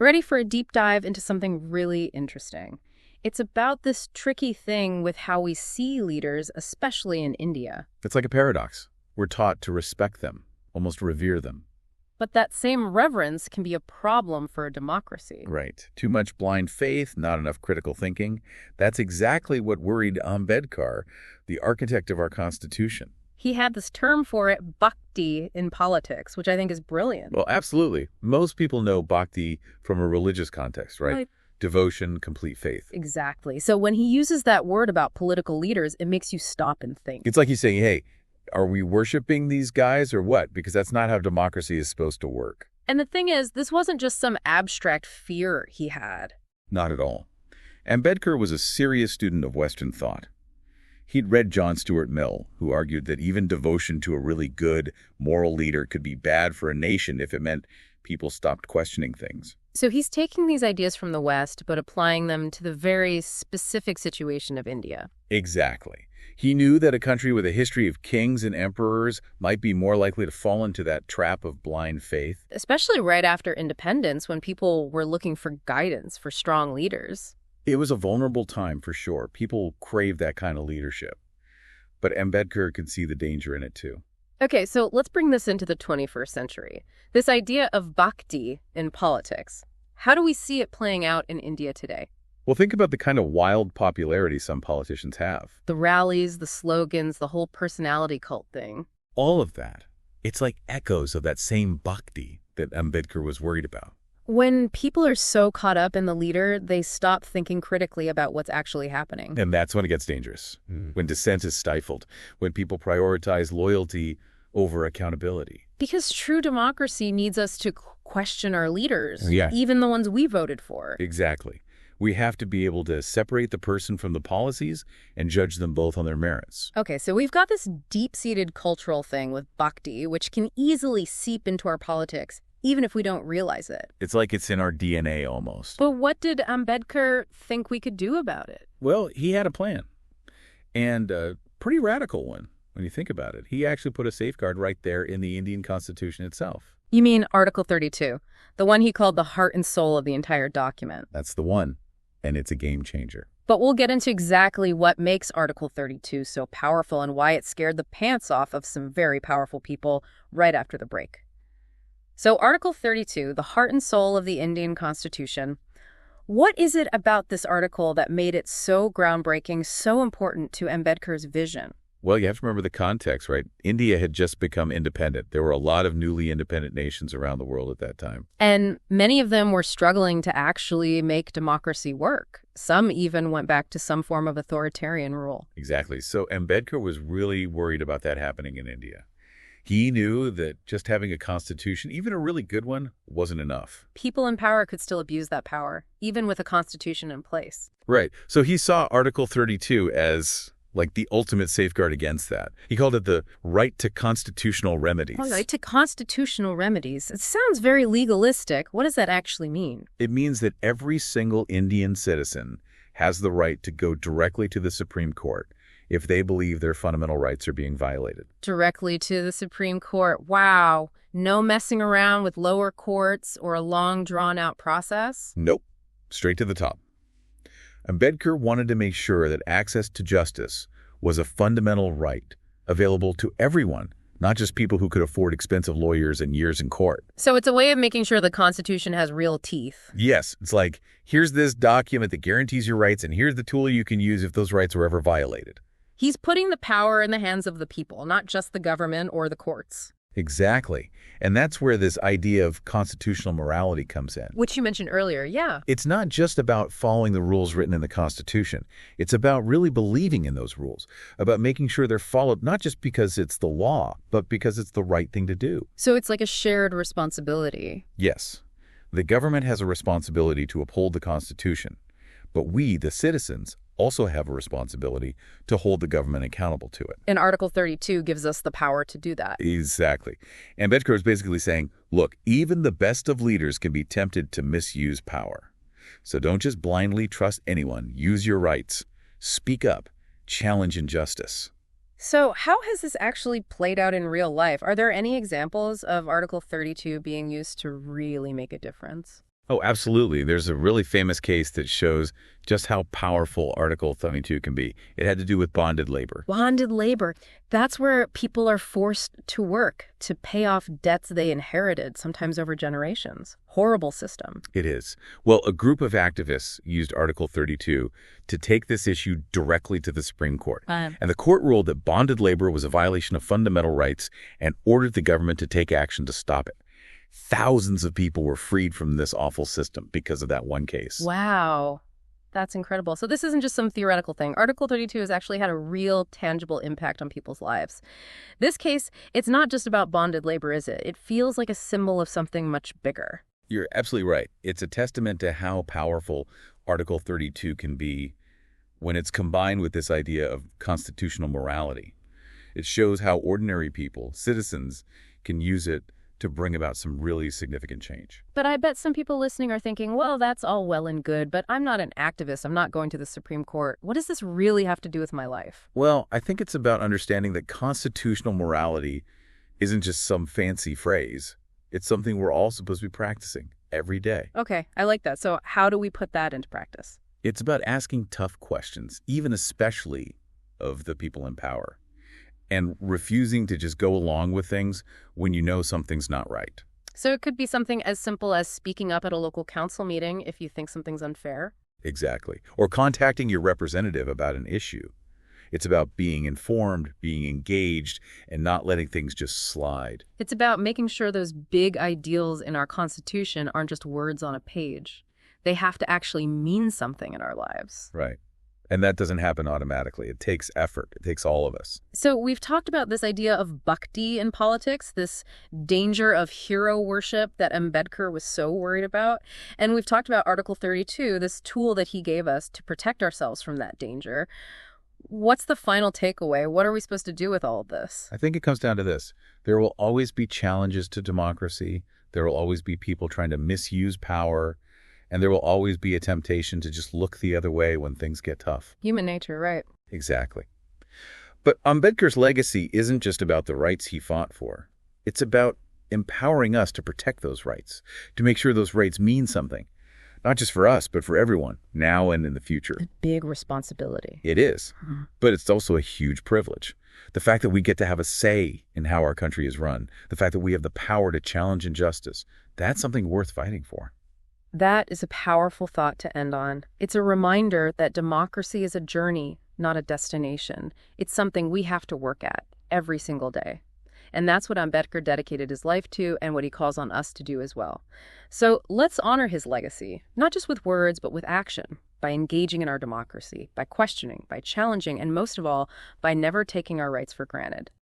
Ready for a deep dive into something really interesting. It's about this tricky thing with how we see leaders, especially in India. It's like a paradox. We're taught to respect them, almost revere them. But that same reverence can be a problem for a democracy. Right. Too much blind faith, not enough critical thinking. That's exactly what worried Ambedkar, the architect of our Constitution. He had this term for it, Bhakti, in politics, which I think is brilliant. Well, absolutely. Most people know Bhakti from a religious context, right? Right. Devotion, complete faith. Exactly. So when he uses that word about political leaders, it makes you stop and think. It's like he's saying, hey, are we worshiping these guys or what? Because that's not how democracy is supposed to work. And the thing is, this wasn't just some abstract fear he had. Not at all. Ambedkar was a serious student of Western thought. He'd read John Stuart Mill, who argued that even devotion to a really good, moral leader could be bad for a nation if it meant people stopped questioning things. So he's taking these ideas from the West, but applying them to the very specific situation of India. Exactly. He knew that a country with a history of kings and emperors might be more likely to fall into that trap of blind faith. Especially right after independence, when people were looking for guidance, for strong leaders. It was a vulnerable time for sure. People craved that kind of leadership. But Ambedkar could see the danger in it too. Okay, so let's bring this into the 21st century. This idea of bhakti in politics. How do we see it playing out in India today? Well, think about the kind of wild popularity some politicians have. The rallies, the slogans, the whole personality cult thing. All of that. It's like echoes of that same bhakti that Ambedkar was worried about. When people are so caught up in the leader, they stop thinking critically about what's actually happening. And that's when it gets dangerous. When dissent is stifled. When people prioritize loyalty over accountability. Because true democracy needs us to question our leaders, Yeah. even the ones we voted for. Exactly. We have to be able to separate the person from the policies and judge them both on their merits. Okay, so we've got this deep-seated cultural thing with bhakti, which can easily seep into our politics, even if we don't realize it. It's like it's in our DNA almost. But what did Ambedkar think we could do about it? Well, he had a plan. And a pretty radical one, when you think about it. He actually put a safeguard right there in the Indian Constitution itself. You mean Article 32, the one he called the heart and soul of the entire document. That's the one. And it's a game changer. But we'll get into exactly what makes Article 32 so powerful and why it scared the pants off of some very powerful people right after the break. So Article 32, the heart and soul of the Indian Constitution. What is it about this article that made it so groundbreaking, so important to Ambedkar's vision? Well, you have to remember the context, right? India had just become independent. There were a lot of newly independent nations around the world at that time. And many of them were struggling to actually make democracy work. Some even went back to some form of authoritarian rule. Exactly. So Ambedkar was really worried about that happening in India. He knew that just having a constitution, even a really good one, wasn't enough. People in power could still abuse that power, even with a constitution in place. Right. So he saw Article 32 as like the ultimate safeguard against that. He called it the right to constitutional remedies. All right, to constitutional remedies. It sounds very legalistic. What does that actually mean? It means that every single Indian citizen has the right to go directly to the Supreme Court if they believe their fundamental rights are being violated. Directly to the Supreme Court. Wow. No messing around with lower courts or a long, drawn-out process? Nope. Straight to the top. Ambedkar wanted to make sure that access to justice was a fundamental right available to everyone, not just people who could afford expensive lawyers and years in court. So it's a way of making sure the Constitution has real teeth. Yes, it's like, here's this document that guarantees your rights, and here's the tool you can use if those rights were ever violated. He's putting the power in the hands of the people, not just the government or the courts. Exactly. And that's where this idea of constitutional morality comes in. Which you mentioned earlier, yeah. It's not just about following the rules written in the Constitution. It's about really believing in those rules, about making sure they're followed not just because it's the law, but because it's the right thing to do. So it's like a shared responsibility. Yes. The government has a responsibility to uphold the Constitution, but we, the citizens, also have a responsibility to hold the government accountable to it. And Article 32 gives us the power to do that. Exactly. And Ambedkar is basically saying, look, even the best of leaders can be tempted to misuse power. So don't just blindly trust anyone. Use your rights. Speak up. Challenge injustice. So how has this actually played out in real life? Are there any examples of Article 32 being used to really make a difference? Oh, absolutely. There's a really famous case that shows just how powerful Article 32 can be. It had to do with bonded labor. Bonded labor. That's where people are forced to work to pay off debts they inherited, sometimes over generations. Horrible system. It is. Well, a group of activists used Article 32 to take this issue directly to the Supreme Court. And the court ruled that bonded labor was a violation of fundamental rights and ordered the government to take action to stop it. Thousands of people were freed from this awful system because of that one case. Wow. That's incredible. So this isn't just some theoretical thing. Article 32 has actually had a real, tangible impact on people's lives. This case, it's not just about bonded labor, is it? It feels like a symbol of something much bigger. You're absolutely right. It's a testament to how powerful Article 32 can be when it's combined with this idea of constitutional morality. It shows how ordinary people, citizens, can use it to bring about some really significant change. But I bet some people listening are thinking, well, that's all well and good, but I'm not an activist. I'm not going to the Supreme Court. What does this really have to do with my life? Well, I think it's about understanding that constitutional morality isn't just some fancy phrase. It's something we're all supposed to be practicing every day. Okay, I like that. So how do we put that into practice? It's about asking tough questions, even especially of the people in power, and refusing to just go along with things when you know something's not right. So it could be something as simple as speaking up at a local council meeting if you think something's unfair. Exactly. Or contacting your representative about an issue. It's about being informed, being engaged, and not letting things just slide. It's about making sure those big ideals in our Constitution aren't just words on a page. They have to actually mean something in our lives. Right. And that doesn't happen automatically. It takes effort. It takes all of us. So we've talked about this idea of Bhakti in politics, this danger of hero worship that Ambedkar was so worried about. And we've talked about Article 32, this tool that he gave us to protect ourselves from that danger. What's the final takeaway? What are we supposed to do with all of this? I think it comes down to this. There will always be challenges to democracy. There will always be people trying to misuse power. And there will always be a temptation to just look the other way when things get tough. Human nature, right? Exactly. But Ambedkar's legacy isn't just about the rights he fought for. It's about empowering us to protect those rights, to make sure those rights mean something. Not just for us, but for everyone, now and in the future. A big responsibility. It is. But it's also a huge privilege. The fact that we get to have a say in how our country is run, the fact that we have the power to challenge injustice, that's something worth fighting for. That is a powerful thought to end on. It's a reminder that democracy is a journey, not a destination. It's something we have to work at every single day. And that's what Ambedkar dedicated his life to and what he calls on us to do as well. So let's honor his legacy, not just with words, but with action, by engaging in our democracy, by questioning, by challenging, and most of all, by never taking our rights for granted.